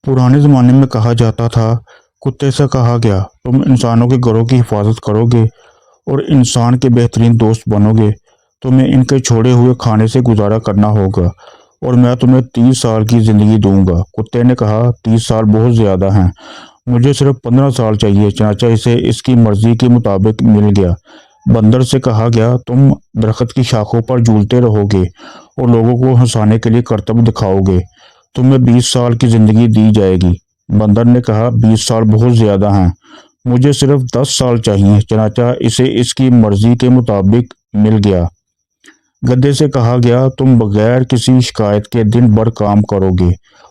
पुराने ज़माने में कहा जाता था, कुत्ते से कहा गया, तुम इंसानों के घरों की हिफाजत करोगे और इंसान के बेहतरीन दोस्त बनोगे। तुम्हें इनके छोड़े हुए खाने से गुजारा करना होगा और मैं तुम्हें 30 साल की ज़िंदगी दूंगा। कुत्ते ने कहा, 30 साल बहुत ज़्यादा हैं, मुझे सिर्फ 15 साल चाहिए। चनाचा इसे इसकी मर्जी के मुताबिक मिल गया। बंदर से कहा गया, तुम दरख्त की शाखों पर झूलते रहोगे और लोगों को हंसाने के लिए करतब दिखाओगे। तुम्हें 20 साल की जिंदगी दी जाएगी। बंदर ने कहा, 20 साल बहुत ज्यादा हैं, मुझे सिर्फ 10 साल चाहिए। चनाचा इसे इसकी मर्जी के मुताबिक मिल गया। गधे से कहा गया, तुम बगैर किसी शिकायत के दिन भर काम करोगे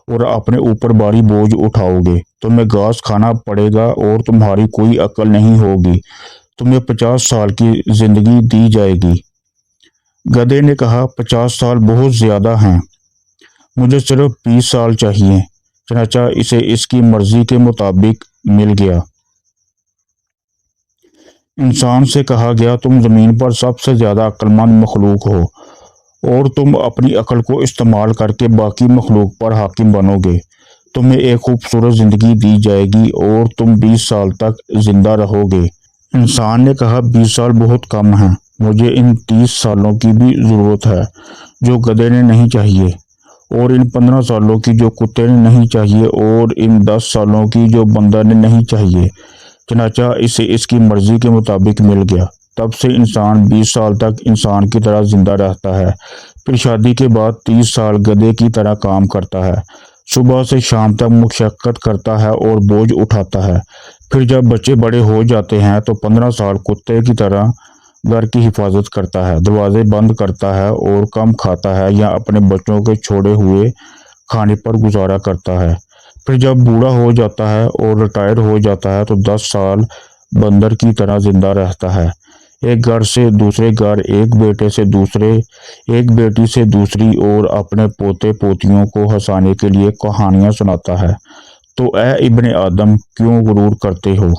और अपने ऊपर भारी बोझ उठाओगे। तुम्हें घास खाना पड़ेगा और तुम्हारी कोई अकल नहीं होगी। तुम्हें 50 साल की जिंदगी दी जाएगी। गधे ने कहा, 50 साल बहुत ज्यादा हैं, मुझे सिर्फ 20 साल चाहिए। चनाचा इसे इसकी मर्जी के मुताबिक मिल गया। इंसान से कहा गया, तुम ज़मीन पर सबसे ज़्यादा अक्लमंद मखलूक हो और तुम अपनी अकल को इस्तेमाल करके बाकी मखलूक पर हाकिम बनोगे। तुम्हें एक खूबसूरत ज़िंदगी दी जाएगी और तुम 20 साल तक ज़िंदा रहोगे। इंसान ने कहा, 20 साल बहुत कम हैं, मुझे इन 30 सालों की भी ज़रूरत है जो गधे ने नहीं चाहिए, और इन 15 सालों की जो कुत्ते ने नहीं चाहिए, और इन 10 सालों की जो बंदर ने नहीं चाहिए। चनाचा इसे इसकी मर्जी के मुताबिक मिल गया। तब से इंसान 20 साल तक इंसान की तरह जिंदा रहता है। फिर शादी के बाद 30 साल गधे की तरह काम करता है। सुबह से शाम तक मशक्कत करता है और बोझ उठाता है। फिर जब बच्चे बड़े हो जाते हैं तो 15 साल कुत्ते की तरह घर की हिफाजत करता है, दरवाजे बंद करता है और कम खाता है या अपने बच्चों के छोड़े हुए खाने पर गुजारा करता है। फिर जब बूढ़ा हो जाता है और रिटायर हो जाता है तो 10 साल बंदर की तरह जिंदा रहता है। एक घर से दूसरे घर, एक बेटे से दूसरे, एक बेटी से दूसरी, और अपने पोते पोतियों को हंसाने के लिए कहानियां सुनाता है। तो ऐ इब्ने आदम, क्यों गुरूर करते हो?